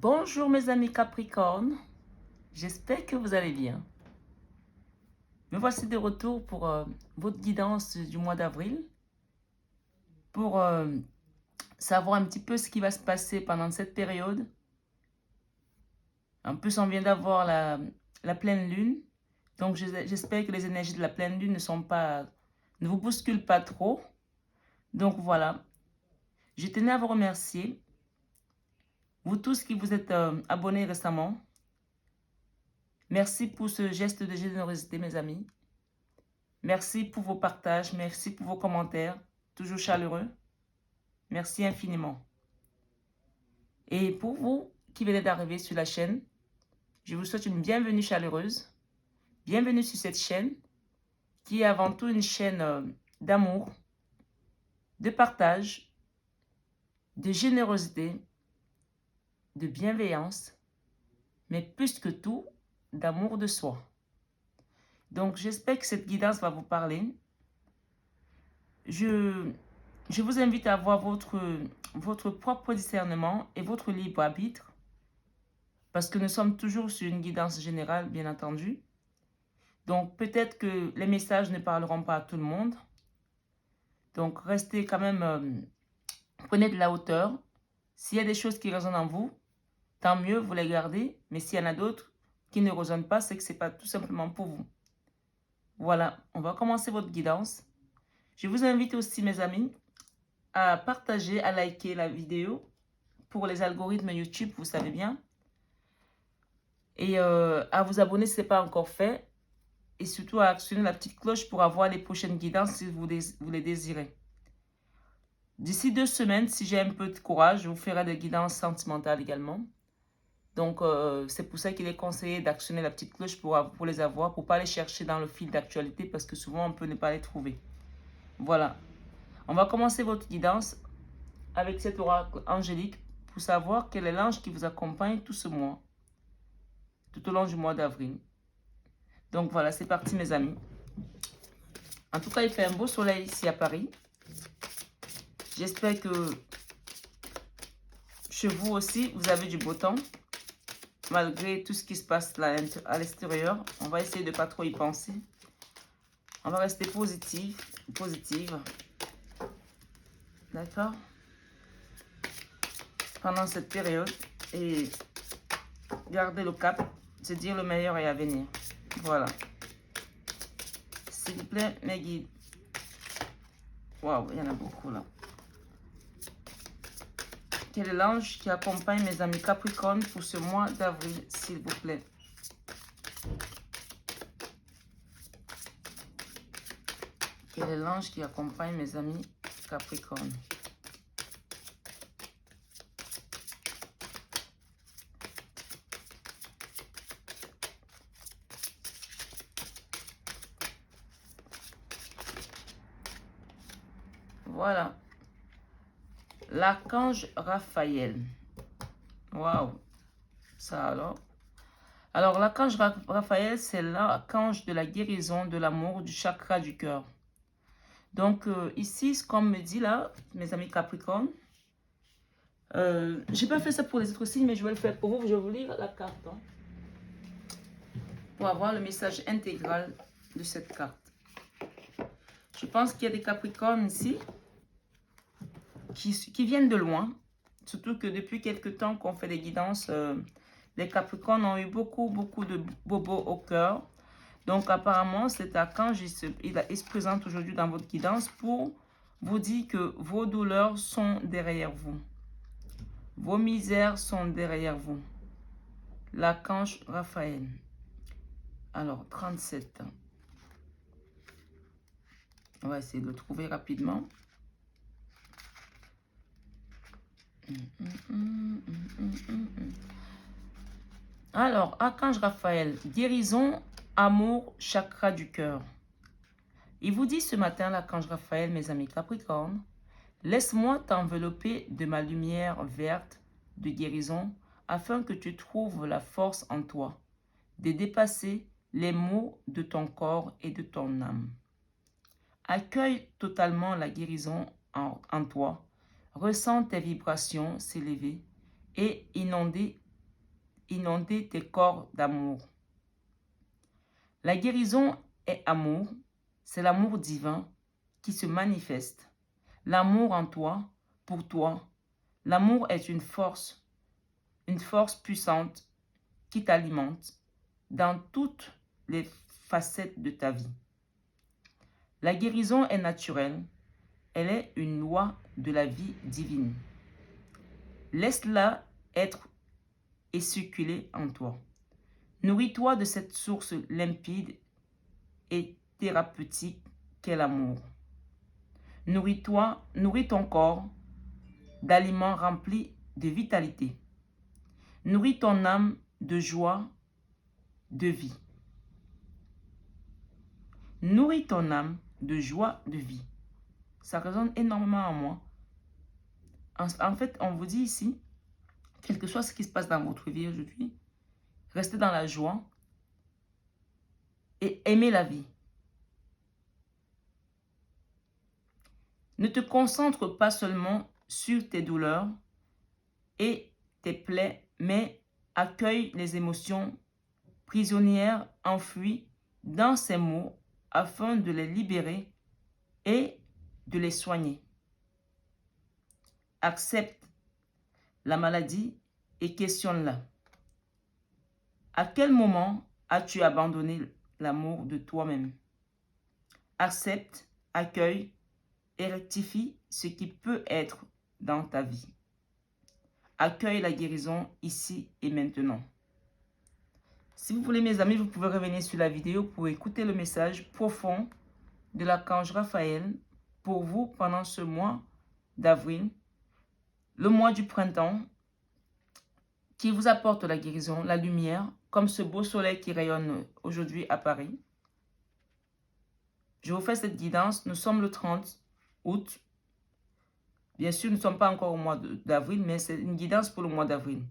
Bonjour mes amis Capricorne, j'espère que vous allez bien. Me voici de retour pour votre guidance du mois d'avril, pour savoir un petit peu ce qui va se passer pendant cette période. En plus, on vient d'avoir la pleine lune, donc j'espère que les énergies de la pleine lune ne vous bousculent pas trop. Donc voilà, je tenais à vous remercier, vous tous qui vous êtes abonnés récemment. Merci pour ce geste de générosité, mes amis. Merci pour vos partages, merci pour vos commentaires, toujours chaleureux. Merci infiniment. Et pour vous qui venez d'arriver sur la chaîne, je vous souhaite une bienvenue chaleureuse. Bienvenue sur cette chaîne qui est avant tout une chaîne d'amour, de partage, de générosité, de bienveillance, mais plus que tout, d'amour de soi. Donc j'espère que cette guidance va vous parler. Je vous invite à avoir votre propre discernement et votre libre arbitre, parce que nous sommes toujours sur une guidance générale, bien entendu. Donc, peut-être que les messages ne parleront pas à tout le monde. Donc, restez quand même, prenez de la hauteur. S'il y a des choses qui résonnent en vous, tant mieux, vous les gardez. Mais s'il y en a d'autres qui ne résonnent pas, c'est que ce n'est pas tout simplement pour vous. Voilà, on va commencer votre guidance. Je vous invite aussi, mes amis, à partager, à liker la vidéo pour les algorithmes YouTube, vous savez bien. Et à vous abonner si ce n'est pas encore fait. Et surtout à actionner la petite cloche pour avoir les prochaines guidances si vous les désirez. D'ici 2 semaines, si j'ai un peu de courage, je vous ferai des guidances sentimentales également. Donc, c'est pour ça qu'il est conseillé d'actionner la petite cloche pour les avoir, pour ne pas les chercher dans le fil d'actualité parce que souvent on peut ne pas les trouver. Voilà. On va commencer votre guidance avec cet oracle angélique pour savoir quel est l'ange qui vous accompagne tout ce mois, tout au long du mois d'avril. Donc voilà, c'est parti mes amis. En tout cas, il fait un beau soleil ici à Paris. J'espère que chez vous aussi, vous avez du beau temps. Malgré tout ce qui se passe là à l'extérieur, on va essayer de ne pas trop y penser. On va rester positive. D'accord? Pendant cette période. Et garder le cap. Se dire le meilleur est à venir. Voilà. S'il vous plaît, mes guides. Waouh, il y en a beaucoup là. Quel est l'ange qui accompagne mes amis Capricorne pour ce mois d'avril, s'il vous plaît? Quel est l'ange qui accompagne mes amis Capricorne? Voilà. L'archange Raphaël. Waouh. Ça alors. Alors, l'archange Raphaël, c'est l'archange de la guérison, de l'amour, du chakra du cœur. Donc, ici, comme me dit là, mes amis Capricorne, j'ai pas fait ça pour les autres signes, mais je vais le faire pour vous. Je vais vous lire la carte hein, pour avoir le message intégral de cette carte. Je pense qu'il y a des Capricornes ici qui viennent de loin. Surtout que depuis quelques temps qu'on fait des guidances, les Capricornes ont eu beaucoup de bobos au cœur. Donc apparemment, cet archange, il se présente aujourd'hui dans votre guidance pour vous dire que vos douleurs sont derrière vous. Vos misères sont derrière vous. L'archange Raphaël. Alors, 37 ans. On va essayer de le trouver rapidement. Alors, archange Raphaël, guérison, amour, chakra du cœur. Il vous dit ce matin, l'archange Raphaël, mes amis Capricorne, laisse-moi t'envelopper de ma lumière verte de guérison afin que tu trouves la force en toi de dépasser les maux de ton corps et de ton âme. Accueille totalement la guérison en toi, ressens tes vibrations s'élever et inonder inonder tes corps d'amour. La guérison est amour, c'est l'amour divin qui se manifeste. L'amour en toi, pour toi. L'amour est une force puissante qui t'alimente dans toutes les facettes de ta vie. La guérison est naturelle, elle est une loi de la vie divine. Laisse-la être et circuler en toi. Nourris-toi de cette source limpide et thérapeutique qu'est l'amour. Nourris ton corps d'aliments remplis de vitalité. Nourris ton âme de joie, de vie. Nourris ton âme de joie, de vie. Ça résonne énormément en moi. En fait, on vous dit ici, quel que soit ce qui se passe dans votre vie aujourd'hui, restez dans la joie et aimez la vie. Ne te concentre pas seulement sur tes douleurs et tes plaies, mais accueille les émotions prisonnières enfouies dans ces mots afin de les libérer et de les soigner. Accepte la maladie et questionne-la. À quel moment as-tu abandonné l'amour de toi-même? Accepte, accueille et rectifie ce qui peut être dans ta vie. Accueille la guérison ici et maintenant. Si vous voulez, mes amis, vous pouvez revenir sur la vidéo pour écouter le message profond de l'archange Raphaël pour vous pendant ce mois d'avril, le mois du printemps, qui vous apporte la guérison, la lumière, comme ce beau soleil qui rayonne aujourd'hui à Paris. Je vous fais cette guidance. Nous sommes le 30 août. Bien sûr, nous ne sommes pas encore au mois d'avril, mais c'est une guidance pour le mois d'avril.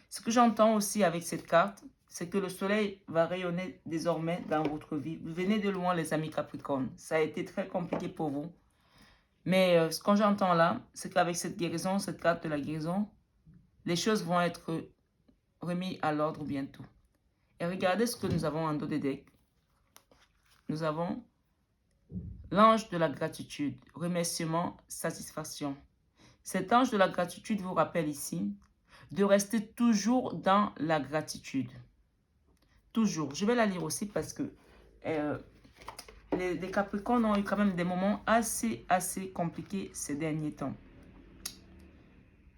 Ce que j'entends aussi avec cette carte, c'est que le soleil va rayonner désormais dans votre vie. Vous venez de loin, les amis Capricorne. Ça a été très compliqué pour vous. Mais ce que j'entends là, c'est qu'avec cette guérison, cette carte de la guérison, les choses vont être remises à l'ordre bientôt. Et regardez ce que nous avons en dos des decks. Nous avons l'ange de la gratitude, remerciement, satisfaction. Cet ange de la gratitude vous rappelle ici de rester toujours dans la gratitude. Toujours. Je vais la lire aussi parce que les Capricornes ont eu quand même des moments assez compliqués ces derniers temps.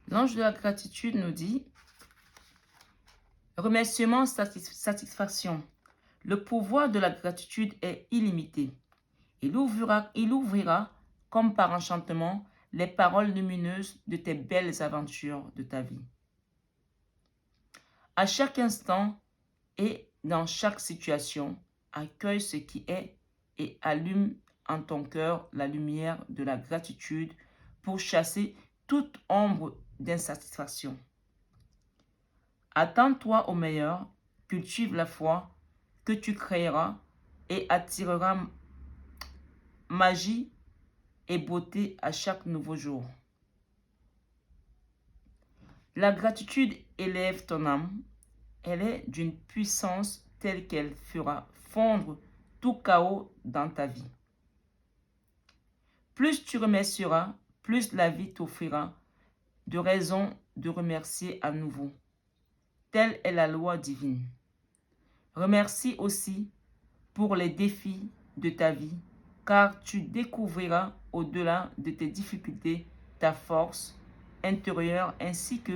L'ange de la gratitude nous dit remerciement, satisfaction. Le pouvoir de la gratitude est illimité. Il ouvrira comme par enchantement les paroles lumineuses de tes belles aventures de ta vie. À chaque instant et dans chaque situation, accueille ce qui est et allume en ton cœur la lumière de la gratitude pour chasser toute ombre d'insatisfaction. Attends-toi au meilleur, cultive la foi que tu créeras et attireras magie et beauté à chaque nouveau jour. La gratitude élève ton âme. Elle est d'une puissance telle qu'elle fera fondre tout chaos dans ta vie. Plus tu remercieras, plus la vie t'offrira de raisons de remercier à nouveau. Telle est la loi divine. Remercie aussi pour les défis de ta vie, car tu découvriras au-delà de tes difficultés ta force intérieure ainsi que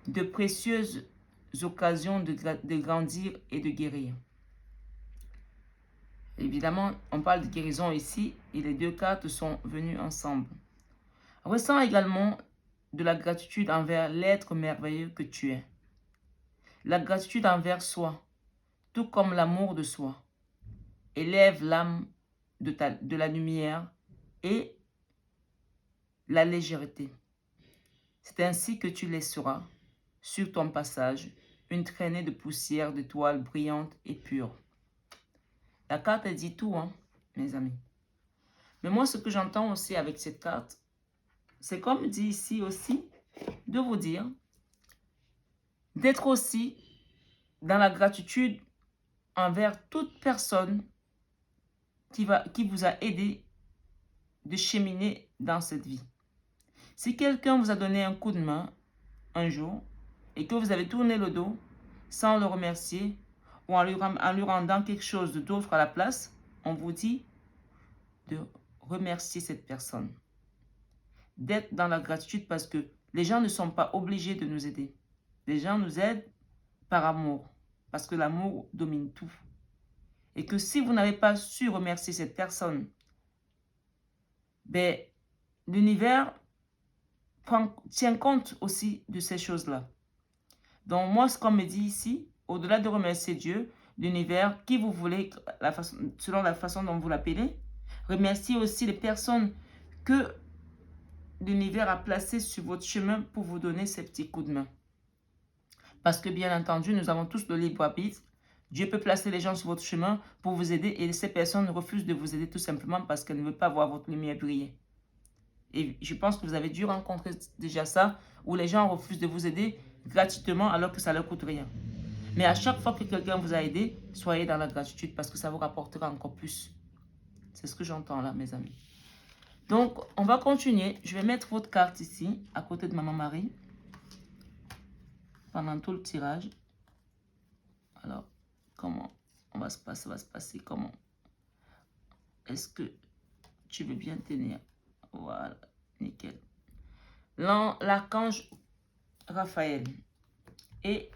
de précieuses occasions de grandir et de guérir. Évidemment, on parle de guérison ici et les deux cartes sont venues ensemble. Ressens également de la gratitude envers l'être merveilleux que tu es. La gratitude envers soi, tout comme l'amour de soi, élève l'âme de la lumière et la légèreté. C'est ainsi que tu laisseras sur ton passage une traînée de poussière d'étoiles brillantes et pures. La carte, elle dit tout, hein, mes amis. Mais moi, ce que j'entends aussi avec cette carte, c'est comme dit ici aussi, de vous dire, d'être aussi dans la gratitude envers toute personne qui vous a aidé de cheminer dans cette vie. Si quelqu'un vous a donné un coup de main un jour et que vous avez tourné le dos sans le remercier ou en lui rendant quelque chose d'autre à la place, on vous dit de remercier cette personne, d'être dans la gratitude parce que les gens ne sont pas obligés de nous aider. Les gens nous aident par amour, parce que l'amour domine tout. Et que si vous n'avez pas su remercier cette personne, ben, l'univers tient compte aussi de ces choses-là. Donc moi, ce qu'on me dit ici, au-delà de remercier Dieu, l'univers, qui vous voulez, selon la façon dont vous l'appelez, remerciez aussi les personnes que l'univers a placées sur votre chemin pour vous donner ces petits coups de main. Parce que bien entendu, nous avons tous le libre arbitre. Dieu peut placer les gens sur votre chemin pour vous aider et ces personnes refusent de vous aider tout simplement parce qu'elles ne veulent pas voir votre lumière briller. Et je pense que vous avez dû rencontrer déjà ça, où les gens refusent de vous aider gratuitement alors que ça ne leur coûte rien. Mais à chaque fois que quelqu'un vous a aidé, soyez dans la gratitude parce que ça vous rapportera encore plus. C'est ce que j'entends là, mes amis. Donc, on va continuer. Je vais mettre votre carte ici, à côté de Maman Marie, pendant tout le tirage. Alors, comment on va se passer comment? Est-ce que tu veux bien tenir? Voilà, nickel. L'archange Raphaël et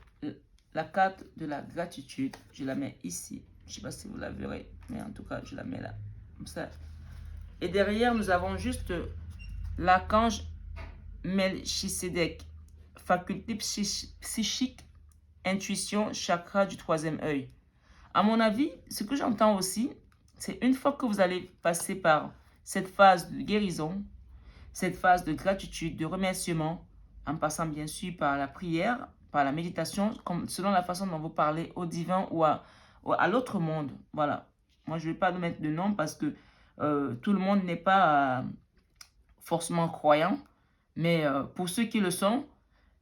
la carte de la gratitude, je la mets ici. Je ne sais pas si vous la verrez, mais en tout cas, je la mets là, comme ça. Et derrière, nous avons juste l'archange Melchisedec, faculté psychique, intuition, chakra du troisième œil. À mon avis, ce que j'entends aussi, c'est une fois que vous allez passer par cette phase de guérison, cette phase de gratitude, de remerciement, en passant bien sûr par la prière, par la méditation, selon la façon dont vous parlez au divin ou à l'autre monde. Voilà. Moi, je ne vais pas mettre de nom parce que tout le monde n'est pas forcément croyant. Mais pour ceux qui le sont,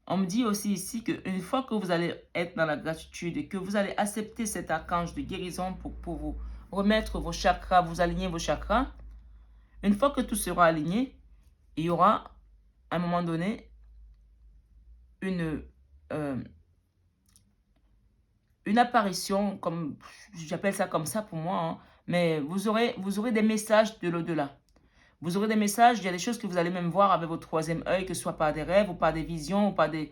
on me dit aussi ici qu'une fois que vous allez être dans la gratitude et que vous allez accepter cet archange de guérison pour vous remettre vos chakras, vous aligner vos chakras, une fois que tout sera aligné, il y aura à un moment donné une apparition, comme j'appelle ça comme ça pour moi, hein, mais vous aurez des messages de l'au-delà. Vous aurez des messages, il y a des choses que vous allez même voir avec votre troisième œil, que ce soit par des rêves ou par des visions ou par des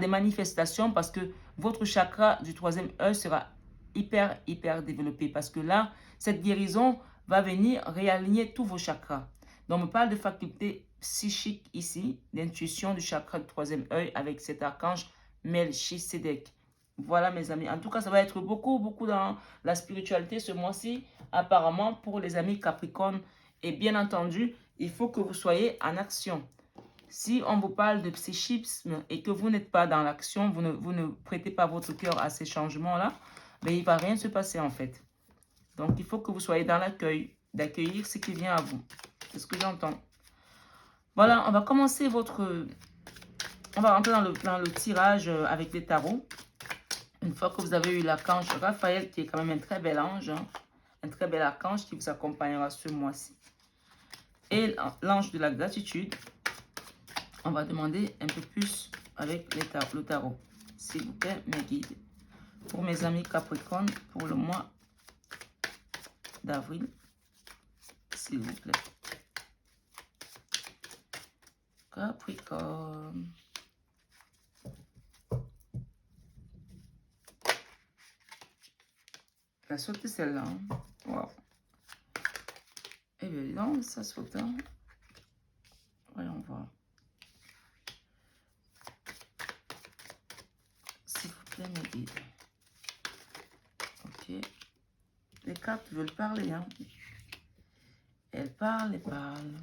manifestations, parce que votre chakra du troisième œil sera hyper développé. Parce que là, cette guérison va venir réaligner tous vos chakras. Donc, on me parle de faculté psychique ici, d'intuition du chakra du troisième œil avec cet archange Melchisedec. Voilà mes amis. En tout cas, ça va être beaucoup dans la spiritualité ce mois-ci, apparemment pour les amis Capricorne. Et bien entendu, il faut que vous soyez en action. Si on vous parle de psychisme et que vous n'êtes pas dans l'action, vous ne prêtez pas votre cœur à ces changements-là, mais il ne va rien se passer en fait. Donc, il faut que vous soyez dans l'accueil, d'accueillir ce qui vient à vous. C'est ce que j'entends. Voilà, on va commencer on va rentrer dans le tirage avec les tarots. Une fois que vous avez eu l'archange Raphaël, qui est quand même un très bel ange, hein, un très bel archange qui vous accompagnera ce mois-ci. Et l'ange de la gratitude, on va demander un peu plus avec le tarot. S'il vous plaît, mes guides. Pour mes amis Capricorne, pour le mois d'avril, s'il vous plaît. Capricorne. La sauté celle-là. Hein. Wow. Eh bien, non, ça saute. Hein. Voyons voir. S'il vous plaît, mes guides. Ok. Les cartes veulent parler. Hein. Elles parlent et parlent.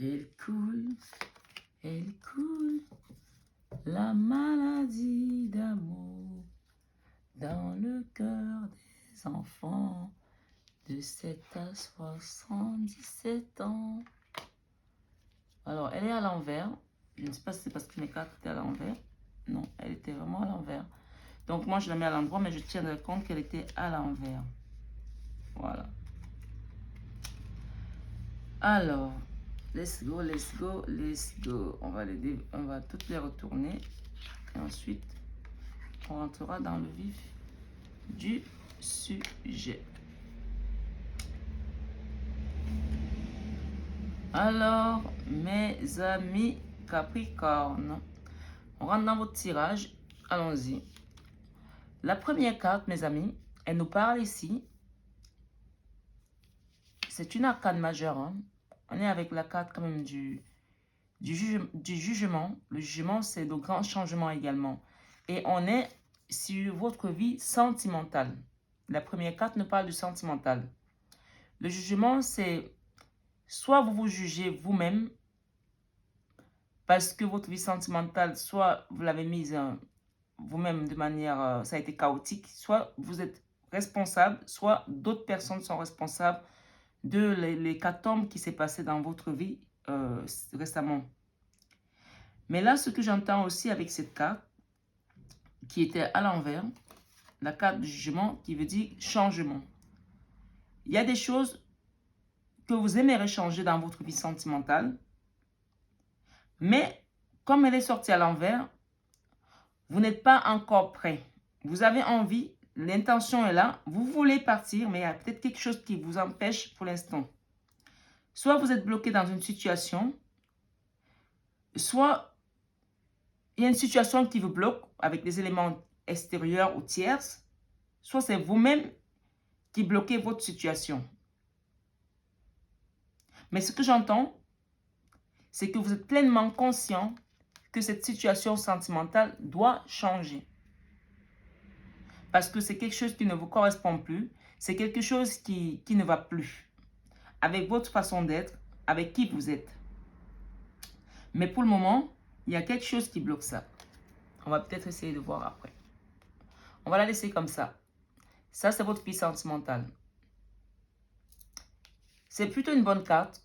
Elle coule, la maladie d'amour dans le cœur des enfants de 7 à 77 ans. Alors, elle est à l'envers. Je ne sais pas si c'est parce que mes cartes étaient à l'envers. Non, elle était vraiment à l'envers. Donc, moi, je la mets à l'endroit, mais je tiendrai compte qu'elle était à l'envers. Voilà. Alors, let's go, let's go, let's go. On va toutes les retourner. Et ensuite, on rentrera dans le vif du sujet. Alors, mes amis Capricorne, on rentre dans votre tirage. Allons-y. La première carte, mes amis, elle nous parle ici. C'est une arcane majeure. Hein. On est avec la carte quand même du jugement. Le jugement, c'est de grands changements également. Et on est sur votre vie sentimentale. La première carte nous parle du sentimental. Le jugement, c'est soit vous vous jugez vous-même parce que votre vie sentimentale, soit vous l'avez mise vous-même de manière, ça a été chaotique, soit vous êtes responsable, soit d'autres personnes sont responsables de l'hécatombe qui s'est passé dans votre vie récemment. Mais là, ce que j'entends aussi avec cette carte, qui était à l'envers, la carte du jugement qui veut dire changement. Il y a des choses que vous aimeriez changer dans votre vie sentimentale, mais comme elle est sortie à l'envers, vous n'êtes pas encore prêt. Vous avez envie, l'intention est là, vous voulez partir, mais il y a peut-être quelque chose qui vous empêche pour l'instant. Soit vous êtes bloqué dans une situation, soit il y a une situation qui vous bloque avec des éléments extérieurs ou tierces, soit c'est vous-même qui bloquez votre situation. Mais ce que j'entends, c'est que vous êtes pleinement conscient que cette situation sentimentale doit changer. Parce que c'est quelque chose qui ne vous correspond plus, c'est quelque chose qui ne va plus avec votre façon d'être, avec qui vous êtes. Mais pour le moment, il y a quelque chose qui bloque ça. On va peut-être essayer de voir après. On va la laisser comme ça. Ça, c'est votre vie sentimentale. C'est plutôt une bonne carte,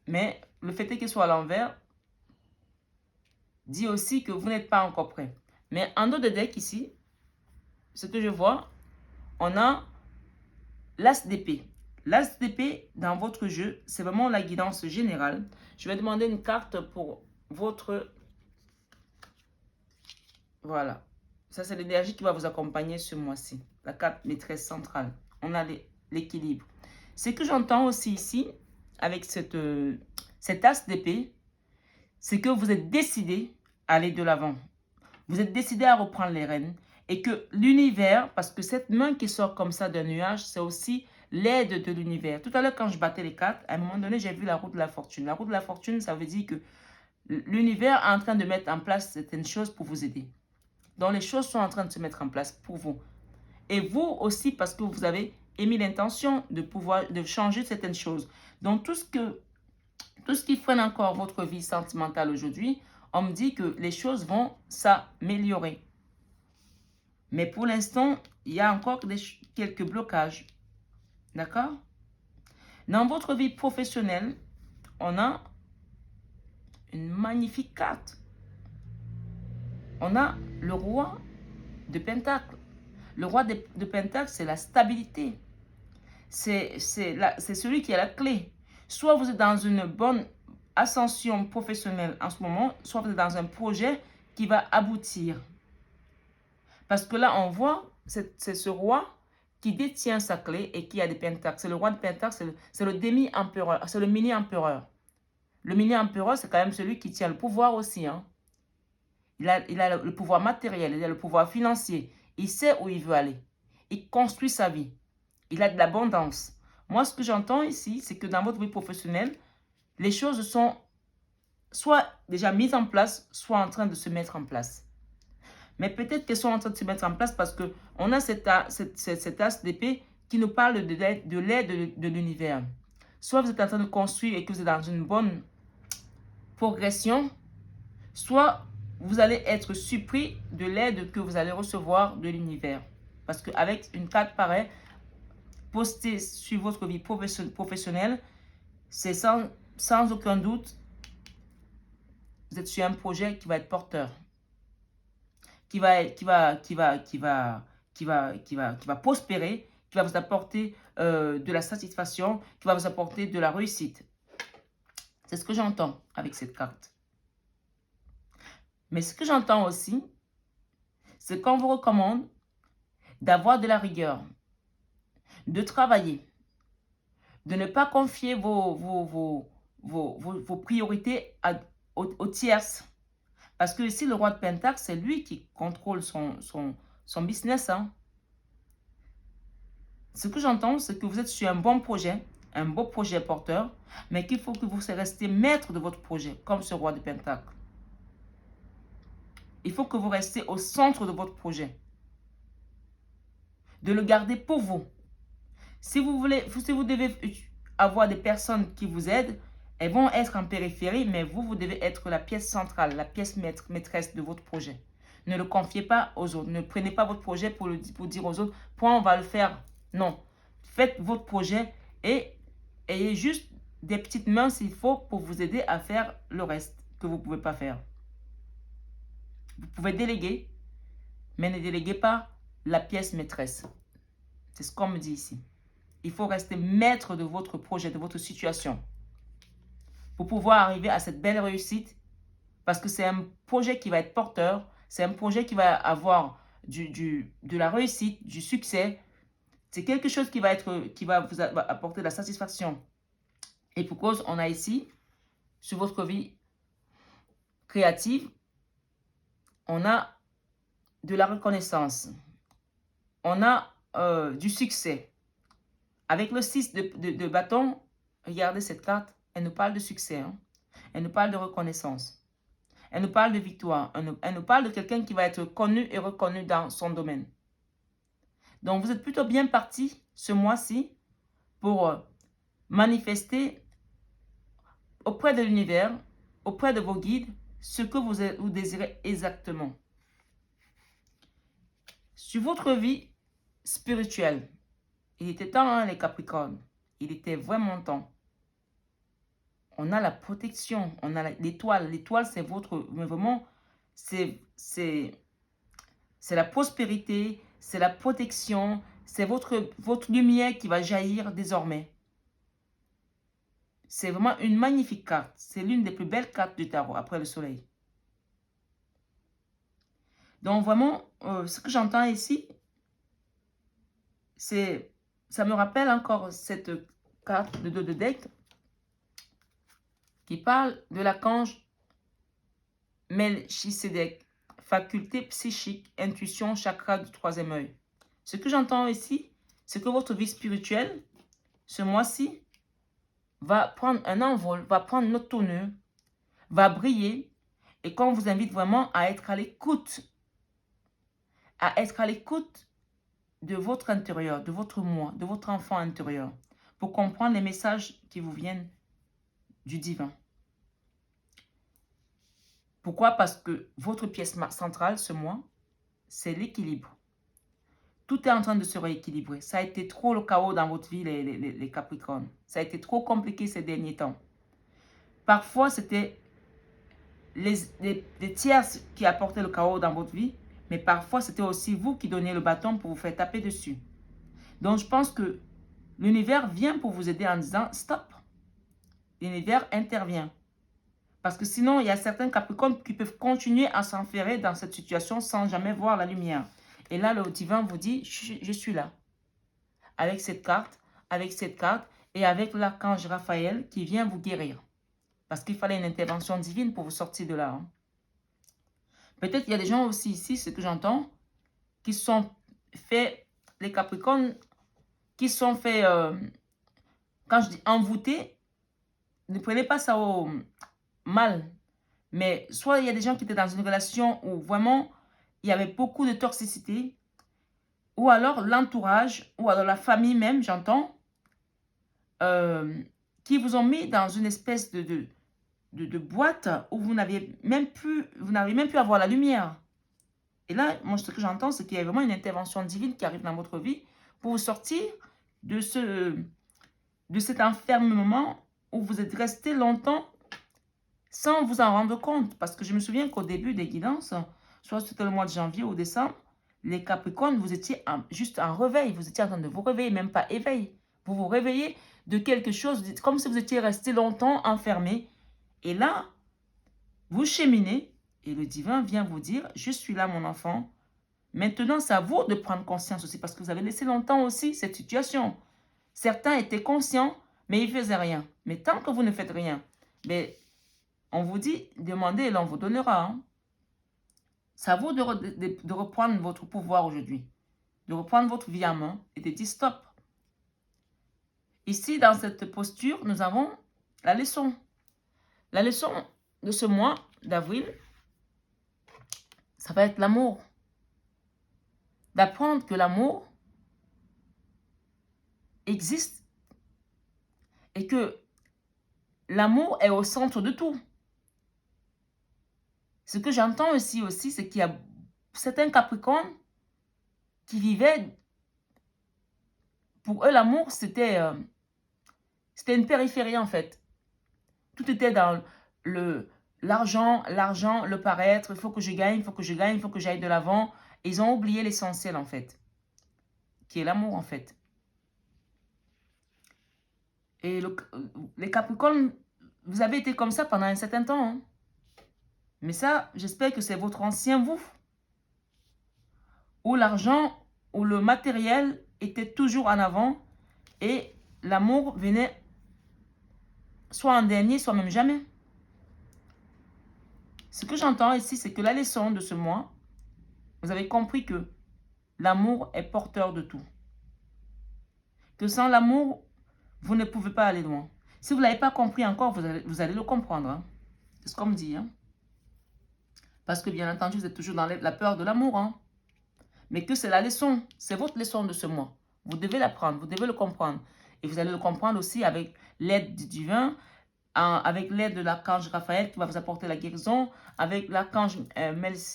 mais le fait qu'elle soit à l'envers dit aussi que vous n'êtes pas encore prêt. Mais en dos de deck ici, ce que je vois, on a l'as d'épée. L'as d'épée dans votre jeu, c'est vraiment la guidance générale. Je vais demander une carte pour votre... Voilà. Ça, c'est l'énergie qui va vous accompagner ce mois-ci. La carte maîtresse centrale. On a l'équilibre. Ce que j'entends aussi ici, avec cet as d'épée, c'est que vous êtes décidé à aller de l'avant. Vous êtes décidé à reprendre les rênes. Et que l'univers, parce que cette main qui sort comme ça d'un nuage, c'est aussi l'aide de l'univers. Tout à l'heure, quand je battais les cartes, à un moment donné, j'ai vu la roue de la fortune. La roue de la fortune, ça veut dire que l'univers est en train de mettre en place certaines choses pour vous aider. Donc, les choses sont en train de se mettre en place pour vous. Et vous aussi, parce que vous avez émis l'intention de changer certaines choses. Donc, tout ce qui freine encore votre vie sentimentale aujourd'hui, on me dit que les choses vont s'améliorer. Mais pour l'instant, il y a encore quelques blocages. D'accord? Dans votre vie professionnelle, on a une magnifique carte. On a le roi de Pentacle. Le roi de Pentacle, c'est la stabilité. C'est celui qui a la clé. Soit vous êtes dans une bonne ascension professionnelle en ce moment, soit vous êtes dans un projet qui va aboutir. Parce que là, on voit, c'est ce roi qui détient sa clé et qui a des pentacles. C'est le roi de pentacles, c'est le demi-empereur, c'est le mini-empereur. Le mini-empereur, c'est quand même celui qui tient le pouvoir aussi. Hein. Il a le pouvoir matériel, il a le pouvoir financier. Il sait où il veut aller. Il construit sa vie. Il a de l'abondance. Moi, ce que j'entends ici, c'est que dans votre vie professionnelle, les choses sont soit déjà mises en place, soit en train de se mettre en place. Mais peut-être qu'elles sont en train de se mettre en place parce qu'on a cet as d'épée qui nous parle de l'aide de l'univers. Soit vous êtes en train de construire et que vous êtes dans une bonne progression, soit vous allez être surpris de l'aide que vous allez recevoir de l'univers. Parce qu'avec une carte pareille, postée sur votre vie professionnelle, c'est sans aucun doute vous êtes sur un projet qui va être porteur, qui va prospérer, qui va vous apporter de la satisfaction, qui va vous apporter de la réussite. C'est ce que j'entends avec cette carte. Mais ce que j'entends aussi, c'est qu'on vous recommande d'avoir de la rigueur, de travailler, de ne pas confier vos priorités aux tierces. Parce que ici, le roi de Pentacle, c'est lui qui contrôle son business. Hein. Ce que j'entends, c'est que vous êtes sur un bon projet, un beau projet porteur, mais qu'il faut que vous restiez maître de votre projet, comme ce roi de Pentacle. Il faut que vous restiez au centre de votre projet. De le garder pour vous. Si vous devez avoir des personnes qui vous aident, elles vont être en périphérie, mais vous devez être la pièce centrale, la pièce maîtresse de votre projet. Ne le confiez pas aux autres. Ne prenez pas votre projet pour dire aux autres, point, on va le faire. Non. Faites votre projet et ayez juste des petites mains s'il faut pour vous aider à faire le reste que vous ne pouvez pas faire. Vous pouvez déléguer, mais ne déléguez pas la pièce maîtresse. C'est ce qu'on me dit ici. Il faut rester maître de votre projet, de votre situation. Pour pouvoir arriver à cette belle réussite. Parce que c'est un projet qui va être porteur. C'est un projet qui va avoir de la réussite, du succès. C'est quelque chose qui va vous apporter de la satisfaction. Et pour cause, on a ici, sur votre vie créative, on a de la reconnaissance. On a du succès. Avec le 6 de bâton, regardez cette carte, elle nous parle de succès. Hein? Elle nous parle de reconnaissance. Elle nous parle de victoire. Elle nous parle de quelqu'un qui va être connu et reconnu dans son domaine. Donc, vous êtes plutôt bien parti ce mois-ci pour manifester auprès de l'univers, auprès de vos guides, ce que vous désirez exactement. Sur votre vie spirituelle, il était temps, hein, les Capricornes. Il était vraiment temps. On a la protection, on a l'étoile. L'étoile, c'est votre... Mais vraiment, c'est la prospérité, c'est la protection, c'est votre lumière qui va jaillir désormais. C'est vraiment une magnifique carte. C'est l'une des plus belles cartes du tarot après le soleil. Donc vraiment, ce que j'entends ici, ça me rappelle encore cette carte de 2 de deck qui parle de l'archange Melchisedec, faculté psychique, intuition, chakra du 3e œil. Ce que j'entends ici, c'est que votre vie spirituelle, ce mois-ci, va prendre un envol, va prendre notre tournure, va briller, et qu'on vous invite vraiment à être à l'écoute de votre intérieur, de votre moi, de votre enfant intérieur, pour comprendre les messages qui vous viennent du divin. Pourquoi? Parce que votre pièce centrale, ce mois, c'est l'équilibre. Tout est en train de se rééquilibrer. Ça a été trop le chaos dans votre vie, les Capricornes. Ça a été trop compliqué ces derniers temps. Parfois, c'était les tierces qui apportaient le chaos dans votre vie, mais parfois, c'était aussi vous qui donniez le bâton pour vous faire taper dessus. Donc, je pense que l'univers vient pour vous aider en disant « Stop ». L'univers intervient. Parce que sinon, il y a certains Capricornes qui peuvent continuer à s'enferrer dans cette situation sans jamais voir la lumière. Et là, le divin vous dit, je suis là. Avec cette carte et avec l'archange Raphaël qui vient vous guérir. Parce qu'il fallait une intervention divine pour vous sortir de là. Hein. Peut-être qu'il y a des gens aussi ici, ce que j'entends, qui sont faits, les Capricornes, qui sont faits, quand je dis envoûtés, ne prenez pas ça au mal. Mais soit il y a des gens qui étaient dans une relation où vraiment il y avait beaucoup de toxicité, ou alors l'entourage, ou alors la famille même, j'entends, qui vous ont mis dans une espèce de boîte où vous n'avez même plus à voir la lumière. Et là, moi, ce que j'entends, c'est qu'il y a vraiment une intervention divine qui arrive dans votre vie pour vous sortir de cet enfermement où vous êtes resté longtemps sans vous en rendre compte. Parce que je me souviens qu'au début des guidances, soit c'était le mois de janvier ou décembre, les Capricornes, vous étiez juste en réveil. Vous étiez en train de vous réveiller, même pas éveil. Vous vous réveillez de quelque chose, comme si vous étiez resté longtemps enfermé. Et là, vous cheminez et le divin vient vous dire, je suis là mon enfant. Maintenant, c'est à vous de prendre conscience aussi parce que vous avez laissé longtemps aussi cette situation. Certains étaient conscients, mais ils ne faisaient rien. Mais tant que vous ne faites rien, mais on vous dit, demandez et l'on vous donnera. Hein. C'est à vous de reprendre votre pouvoir aujourd'hui, de reprendre votre vie en main et de dire stop. Ici, dans cette posture, nous avons la leçon. La leçon de ce mois d'avril, ça va être l'amour. D'apprendre que l'amour existe et que l'amour est au centre de tout. Ce que j'entends aussi, c'est qu'il y a certains Capricornes qui vivaient, pour eux, l'amour, c'était une périphérie en fait. Tout était dans l'argent, le paraître, il faut que je gagne, il faut que je gagne, il faut que j'aille de l'avant. Ils ont oublié l'essentiel en fait, qui est l'amour en fait. Et les Capricornes, vous avez été comme ça pendant un certain temps. Hein. Mais ça, j'espère que c'est votre ancien vous. Où l'argent, où le matériel était toujours en avant et l'amour venait soit en dernier, soit même jamais. Ce que j'entends ici, c'est que la leçon de ce mois, vous avez compris que l'amour est porteur de tout. Que sans l'amour, vous ne pouvez pas aller loin. Si vous ne l'avez pas compris encore, vous allez le comprendre. Hein. C'est ce qu'on me dit. Hein. Parce que bien entendu, vous êtes toujours dans la peur de l'amour. Hein. Mais que c'est la leçon, c'est votre leçon de ce mois. Vous devez l'apprendre, vous devez le comprendre. Et vous allez le comprendre aussi avec l'aide du divin, avec l'aide de l'archange Raphaël qui va vous apporter la guérison, avec l'archange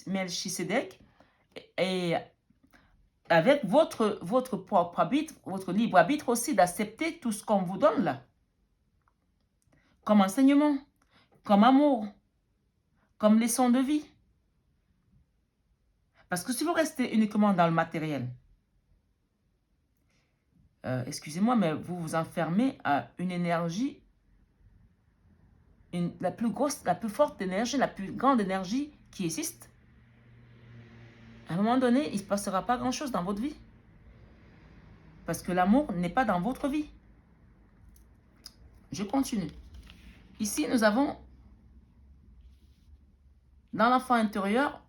Melchisedec, et avec votre propre arbitre, votre libre arbitre aussi, d'accepter tout ce qu'on vous donne là. Comme enseignement, comme amour, comme leçon de vie. Parce que si vous restez uniquement dans le matériel, excusez-moi, mais vous vous enfermez à une énergie, la plus grosse, la plus forte énergie, la plus grande énergie qui existe. À un moment donné, il ne se passera pas grand-chose dans votre vie. Parce que l'amour n'est pas dans votre vie. Je continue. Ici, nous avons, dans l'enfant intérieur,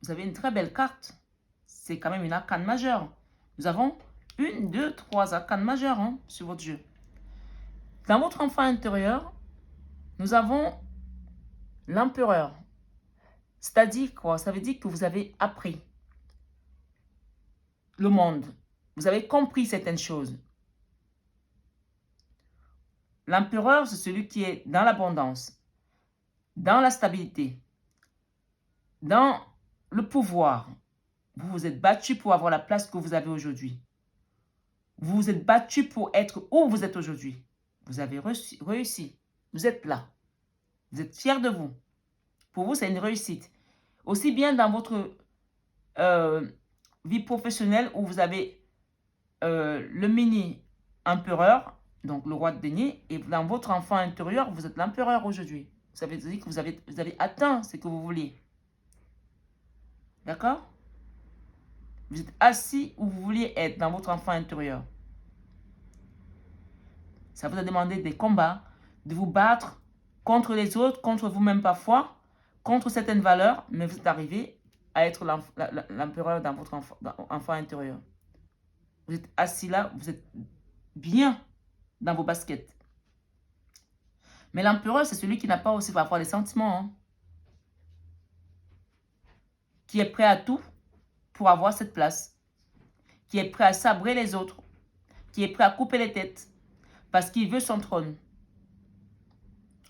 vous avez une très belle carte. C'est quand même une arcane majeure. Nous avons 1, 2, 3 arcanes majeures hein, sur votre jeu. Dans votre enfant intérieur, nous avons l'empereur. C'est-à-dire quoi? Ça veut dire que vous avez appris le monde. Vous avez compris certaines choses. L'empereur, c'est celui qui est dans l'abondance, dans la stabilité, dans le pouvoir. Vous vous êtes battu pour avoir la place que vous avez aujourd'hui. Vous vous êtes battu pour être où vous êtes aujourd'hui. Vous avez réussi. Vous êtes là. Vous êtes fiers de vous. Pour vous, c'est une réussite. Aussi bien dans votre vie professionnelle où vous avez le mini-empereur, donc le roi de denier, et dans votre enfant intérieur, vous êtes l'empereur aujourd'hui. Ça veut dire que vous avez atteint ce que vous vouliez. D'accord? Vous êtes assis où vous vouliez être dans votre enfant intérieur. Ça vous a demandé des combats, de vous battre contre les autres, contre vous-même parfois, contre certaines valeurs, mais vous êtes arrivé à être l'empereur dans votre enfant intérieur. Vous êtes assis là, vous êtes bien dans vos baskets. Mais l'empereur, c'est celui qui n'a pas aussi parfois des sentiments. Hein, qui est prêt à tout pour avoir cette place. Qui est prêt à sabrer les autres. Qui est prêt à couper les têtes. Parce qu'il veut son trône.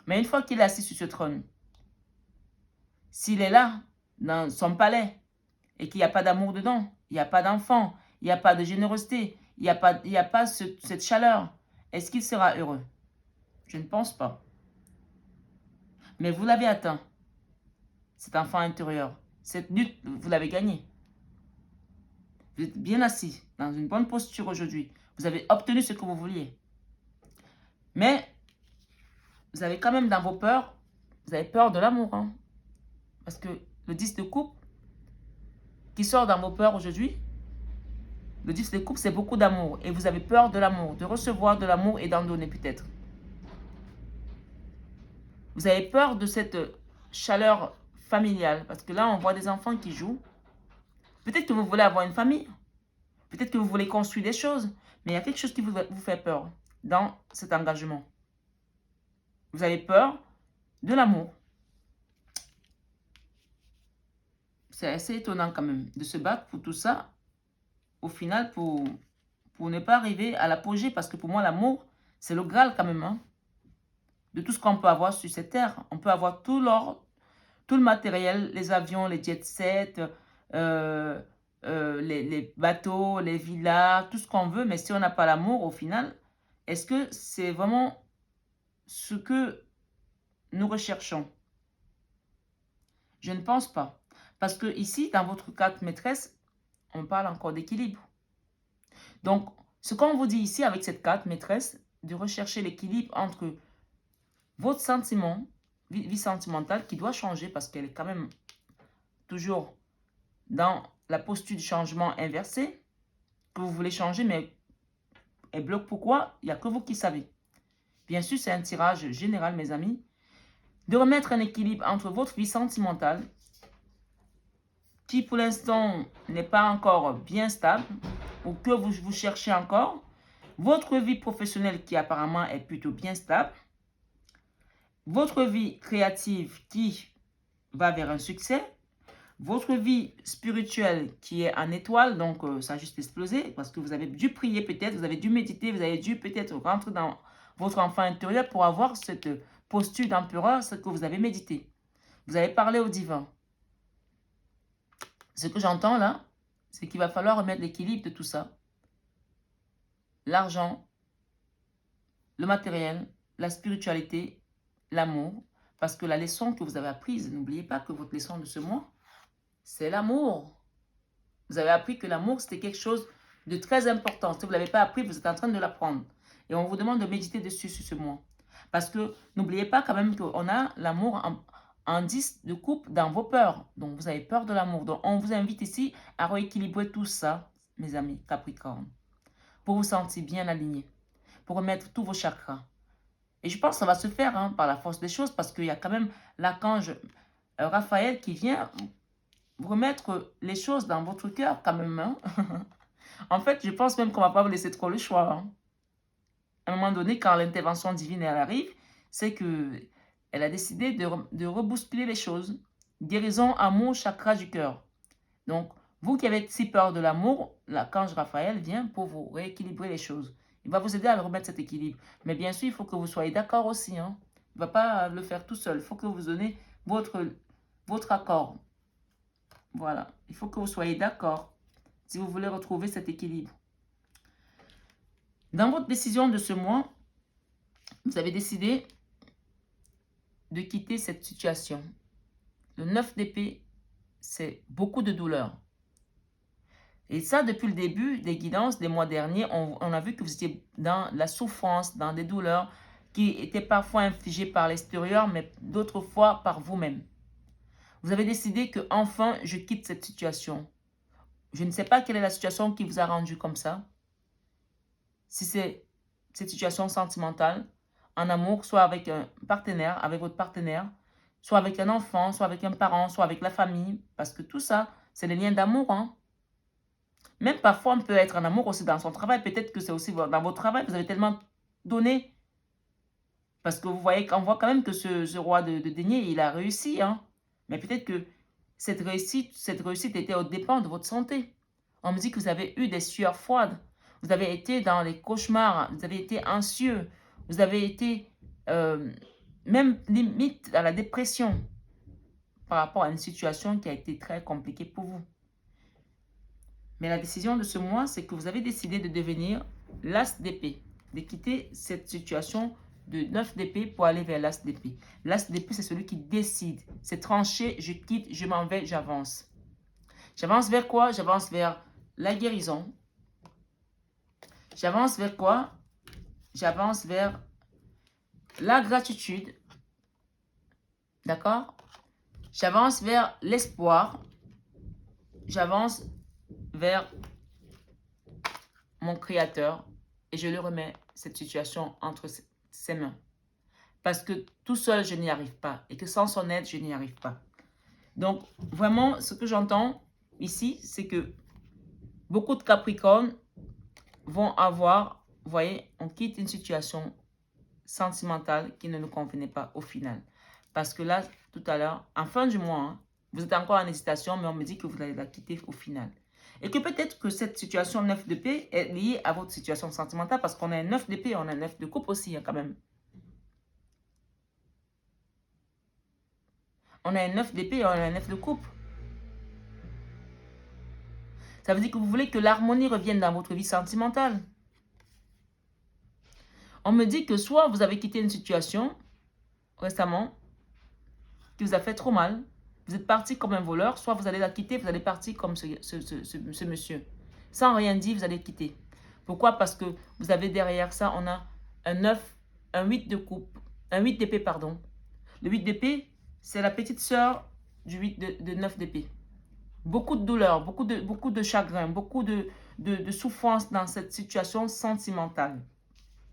Mais une fois qu'il est assis sur ce trône, s'il est là, dans son palais, et qu'il n'y a pas d'amour dedans, il n'y a pas d'enfant, il n'y a pas de générosité, il n'y a pas cette chaleur, est-ce qu'il sera heureux? Je ne pense pas. Mais vous l'avez atteint, cet enfant intérieur. Cette lutte, vous l'avez gagnée. Vous êtes bien assis, dans une bonne posture aujourd'hui. Vous avez obtenu ce que vous vouliez. Mais, vous avez quand même dans vos peurs, vous avez peur de l'amour. Hein? Parce que le 10 de coupe, qui sort dans vos peurs aujourd'hui, le 10 de coupe, c'est beaucoup d'amour. Et vous avez peur de l'amour, de recevoir de l'amour et d'en donner peut-être. Vous avez peur de cette chaleur familiale. Parce que là, on voit des enfants qui jouent. Peut-être que vous voulez avoir une famille. Peut-être que vous voulez construire des choses. Mais il y a quelque chose qui vous fait peur dans cet engagement. Vous avez peur de l'amour. C'est assez étonnant quand même de se battre pour tout ça. Au final, pour ne pas arriver à l'apogée. Parce que pour moi, l'amour, c'est le Graal quand même. Hein, de tout ce qu'on peut avoir sur cette terre. On peut avoir tout l'or, tout le matériel, les avions, les jet-sets, les bateaux, les villas, tout ce qu'on veut. Mais si on n'a pas l'amour, au final, est-ce que c'est vraiment ce que nous recherchons? Je ne pense pas. Parce que ici, dans votre carte maîtresse, on parle encore d'équilibre. Donc, ce qu'on vous dit ici avec cette carte maîtresse, de rechercher l'équilibre entre votre sentiment, vie sentimentale qui doit changer parce qu'elle est quand même toujours dans la posture du changement inversé, que vous voulez changer, mais elle bloque. Pourquoi? Il n'y a que vous qui savez. Bien sûr, c'est un tirage général, mes amis. De remettre un équilibre entre votre vie sentimentale, qui pour l'instant n'est pas encore bien stable, ou que vous cherchez encore, votre vie professionnelle qui apparemment est plutôt bien stable, votre vie créative qui va vers un succès, votre vie spirituelle qui est en étoile, donc ça a juste explosé, parce que vous avez dû prier peut-être, vous avez dû méditer, vous avez dû peut-être rentrer dans votre enfant intérieur pour avoir cette posture d'empereur, ce que vous avez médité. Vous avez parlé au divin. Ce que j'entends là, c'est qu'il va falloir remettre l'équilibre de tout ça. L'argent, le matériel, la spiritualité, l'amour, parce que la leçon que vous avez apprise, n'oubliez pas que votre leçon de ce mois, c'est l'amour. Vous avez appris que l'amour, c'était quelque chose de très important. Si vous ne l'avez pas appris, vous êtes en train de l'apprendre. Et on vous demande de méditer dessus sur ce mois. Parce que n'oubliez pas quand même qu'on a l'amour en 10 de coupe dans vos peurs. Donc, vous avez peur de l'amour. Donc, on vous invite ici à rééquilibrer tout ça, mes amis Capricorne, pour vous sentir bien aligné, pour remettre tous vos chakras. Et je pense que ça va se faire par la force des choses, parce qu'il y a quand même l'archange Raphaël qui vient vous remettre les choses dans votre cœur quand même. Hein? En fait, je pense même qu'on ne va pas vous laisser trop le choix. Hein? À un moment donné, quand l'intervention divine elle arrive, c'est que elle a décidé de rebousculer les choses. Guérison, amour, chakra du cœur. Donc, vous qui avez si peur de l'amour, l'archange Raphaël vient pour vous rééquilibrer les choses. Il va vous aider à remettre cet équilibre. Mais bien sûr, il faut que vous soyez d'accord aussi. Hein? Il ne va pas le faire tout seul. Il faut que vous donnez votre accord. Voilà. Il faut que vous soyez d'accord si vous voulez retrouver cet équilibre. Dans votre décision de ce mois, vous avez décidé de quitter cette situation. Le 9 d'épée, c'est beaucoup de douleur. Et ça, depuis le début des guidances des mois derniers, on a vu que vous étiez dans la souffrance, dans des douleurs qui étaient parfois infligées par l'extérieur, mais d'autres fois par vous-même. Vous avez décidé que enfin, je quitte cette situation. Je ne sais pas quelle est la situation qui vous a rendu comme ça. Si c'est cette situation sentimentale, en amour, soit avec un partenaire, avec votre partenaire, soit avec un enfant, soit avec un parent, soit avec la famille. Parce que tout ça, c'est les liens d'amour. Hein? Même parfois, on peut être en amour aussi dans son travail. Peut-être que c'est aussi dans votre travail. Vous avez tellement donné. Parce que vous voyez, on voit quand même que ce roi de denier, il a réussi. Hein? Mais peut-être que cette réussite était au dépend de votre santé. On me dit que vous avez eu des sueurs froides. Vous avez été dans les cauchemars. Vous avez été anxieux. Vous avez été même limite à la dépression par rapport à une situation qui a été très compliquée pour vous. Mais la décision de ce mois, c'est que vous avez décidé de devenir l'as d'épée, de quitter cette situation de 9 d'épée pour aller vers l'as d'épée. L'as d'épée, c'est celui qui décide. C'est tranché, je quitte, je m'en vais, j'avance. J'avance vers quoi? J'avance vers la guérison. J'avance vers quoi? J'avance vers la gratitude. D'accord? J'avance vers l'espoir. J'avance vers mon Créateur et je le remets, cette situation, entre ses mains. Parce que tout seul, je n'y arrive pas et que sans son aide, je n'y arrive pas. Donc, vraiment, ce que j'entends ici, c'est que beaucoup de Capricornes vont avoir, vous voyez, on quitte une situation sentimentale qui ne nous convenait pas au final. Parce que là, tout à l'heure, en fin du mois, hein, vous êtes encore en hésitation, mais on me dit que vous allez la quitter au final. Et que peut-être que cette situation 9 d'épée est liée à votre situation sentimentale parce qu'on a un 9 d'épée, on a un 9 de coupe aussi, hein, quand même. On a un 9 d'épée et on a un 9 de coupe. Ça veut dire que vous voulez que l'harmonie revienne dans votre vie sentimentale. On me dit que soit vous avez quitté une situation récemment qui vous a fait trop mal, vous êtes parti comme un voleur, soit vous allez la quitter, vous allez partir comme ce monsieur. Sans rien dire, vous allez quitter. Pourquoi? Parce que vous avez derrière ça, on a un 9, un 8 de coupe, un 8 d'épée, pardon. Le 8 d'épée, c'est la petite sœur du 8 de 9 d'épée. Beaucoup de douleur, beaucoup de chagrin, beaucoup de souffrance dans cette situation sentimentale.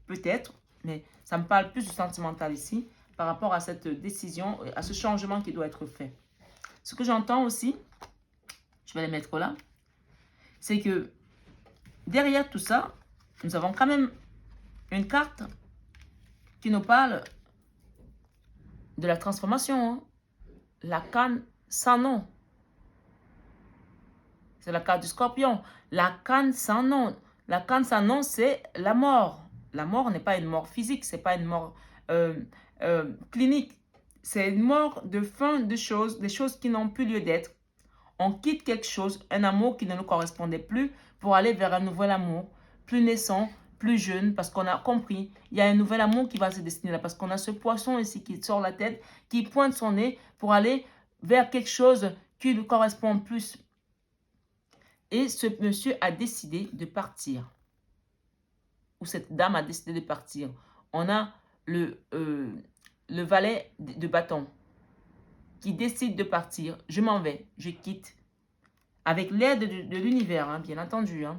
Peut-être, mais ça me parle plus du sentimental ici, par rapport à cette décision, à ce changement qui doit être fait. Ce que j'entends aussi, je vais les mettre là, c'est que derrière tout ça, nous avons quand même une carte qui nous parle de la transformation. Hein. La canne sans nom. C'est la carte du scorpion. La canne sans nom. La canne sans nom, c'est la mort. La mort n'est pas une mort physique, c'est pas une mort clinique. C'est une mort de fin de choses, des choses qui n'ont plus lieu d'être. On quitte quelque chose, un amour qui ne nous correspondait plus pour aller vers un nouvel amour, plus naissant, plus jeune, parce qu'on a compris, il y a un nouvel amour qui va se destiner là, parce qu'on a ce poisson ici qui sort la tête, qui pointe son nez pour aller vers quelque chose qui lui correspond plus. Et ce monsieur a décidé de partir. Ou cette dame a décidé de partir. On a le valet de bâton qui décide de partir. Je m'en vais, je quitte. Avec l'aide de l'univers, hein, bien entendu. Hein.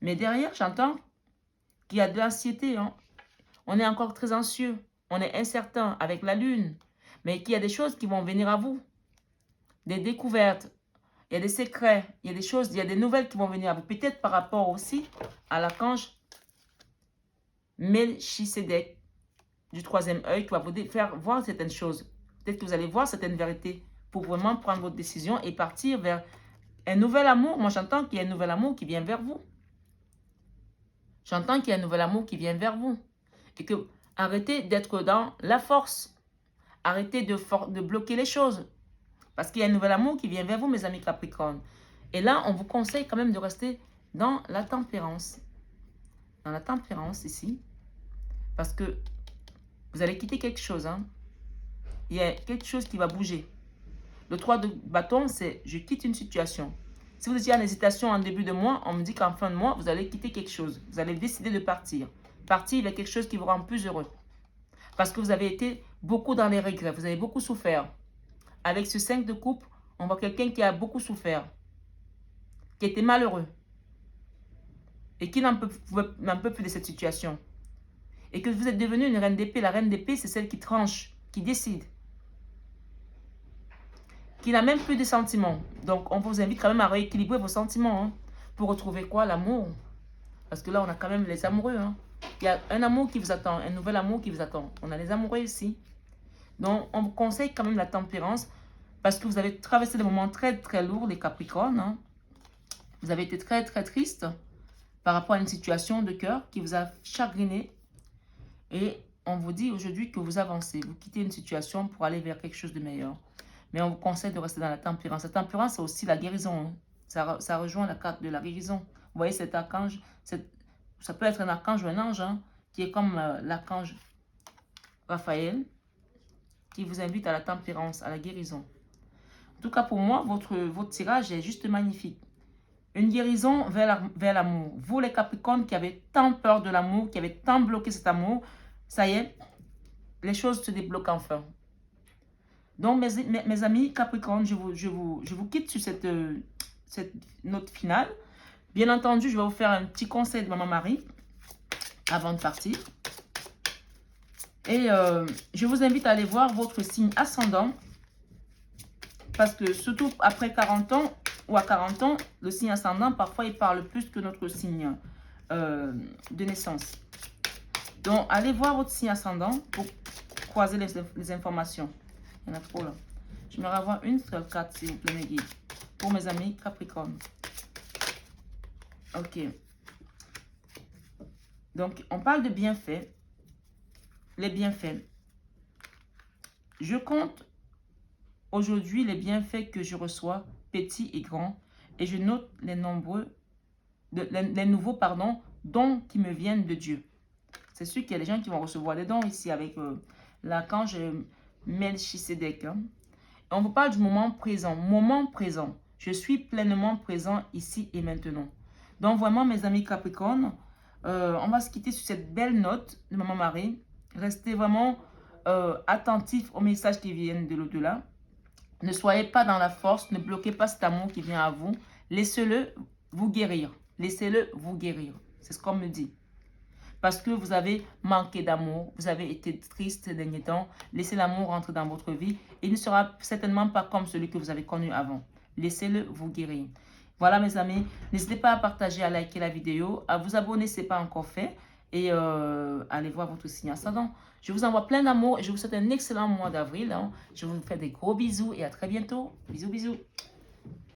Mais derrière, j'entends qu'il y a de l'anxiété. Hein. On est encore très anxieux. On est incertain avec la lune. Mais qu'il y a des choses qui vont venir à vous. Des découvertes. Il y a des secrets. Il y a des choses, il y a des nouvelles qui vont venir à vous. Peut-être par rapport aussi à l'archange Melchisedec du troisième œil qui va vous faire voir certaines choses. Peut-être que vous allez voir certaines vérités pour vraiment prendre votre décision et partir vers un nouvel amour. Moi, j'entends qu'il y a un nouvel amour qui vient vers vous. J'entends qu'il y a un nouvel amour qui vient vers vous. Et que arrêtez d'être dans la force. Arrêtez de bloquer les choses. Parce qu'il y a un nouvel amour qui vient vers vous, mes amis Capricorne. Et là, on vous conseille quand même de rester dans la tempérance. Dans la tempérance ici. Parce que vous allez quitter quelque chose. Hein. Il y a quelque chose qui va bouger. Le 3 de bâton, c'est je quitte une situation. Si vous étiez en hésitation en début de mois, on me dit qu'en fin de mois, vous allez quitter quelque chose. Vous allez décider de partir. Partir vers quelque chose qui vous rend plus heureux. Parce que vous avez été beaucoup dans les regrets. Vous avez beaucoup souffert. Avec ce 5 de coupe, on voit quelqu'un qui a beaucoup souffert. Qui était malheureux. Et qui n'en peut plus de cette situation. Et que vous êtes devenu une reine d'épée. La reine d'épée, c'est celle qui tranche, qui décide. Qui n'a même plus de sentiments. Donc, on vous invite quand même à rééquilibrer vos sentiments. Hein, pour retrouver quoi? L'amour. Parce que là, on a quand même les amoureux. Hein. Il y a un amour qui vous attend. Un nouvel amour qui vous attend. On a les amoureux ici. Donc, on vous conseille quand même la tempérance. Parce que vous avez traversé des moments très, très lourds, les Capricornes. Hein. Vous avez été très, très triste par rapport à une situation de cœur qui vous a chagriné. Et on vous dit aujourd'hui que vous avancez. Vous quittez une situation pour aller vers quelque chose de meilleur. Mais on vous conseille de rester dans la tempérance. La tempérance, c'est aussi la guérison. Hein. Ça rejoint la carte de la guérison. Vous voyez cet archange, ça peut être un archange ou un ange, hein, qui est comme l'archange Raphaël, qui vous invite à la tempérance, à la guérison. En tout cas, pour moi, votre tirage est juste magnifique. Une guérison vers l'amour. Vous, les Capricornes, qui avez tant peur de l'amour, qui avez tant bloqué cet amour, ça y est, les choses se débloquent enfin. Donc, mes amis Capricorne, je vous quitte sur cette note finale. Bien entendu, je vais vous faire un petit conseil de Maman Marie avant de partir. Et je vous invite à aller voir votre signe ascendant. Parce que surtout après 40 ans ou à 40 ans, le signe ascendant, parfois, il parle plus que notre signe de naissance. Donc, allez voir votre signe ascendant pour croiser les informations. Il y en a trop là. Je vais avoir une seule carte, s'il vous plaît, mes guides. Pour mes amis Capricorne. Ok. Donc, on parle de bienfaits. Les bienfaits. Je compte aujourd'hui les bienfaits que je reçois, petits et grands, et je note les nouveaux dons qui me viennent de Dieu. C'est sûr qu'il y a des gens qui vont recevoir des dons ici avec l'archange Melchisedec. Hein. On vous parle du moment présent. Moment présent. Je suis pleinement présent ici et maintenant. Donc vraiment, mes amis Capricorne, on va se quitter sur cette belle note de Maman Marie. Restez vraiment attentifs aux messages qui viennent de l'au-delà. Ne soyez pas dans la force, ne bloquez pas cet amour qui vient à vous. Laissez-le vous guérir. Laissez-le vous guérir. C'est ce qu'on me dit. Parce que vous avez manqué d'amour, vous avez été triste ces derniers temps. Laissez l'amour rentrer dans votre vie. Il ne sera certainement pas comme celui que vous avez connu avant. Laissez-le vous guérir. Voilà mes amis, n'hésitez pas à partager, à liker la vidéo, à vous abonner si ce n'est pas encore fait. Et allez voir votre signe ascendant. Je vous envoie plein d'amour et je vous souhaite un excellent mois d'avril. Hein. Je vous fais des gros bisous et à très bientôt. Bisous, bisous.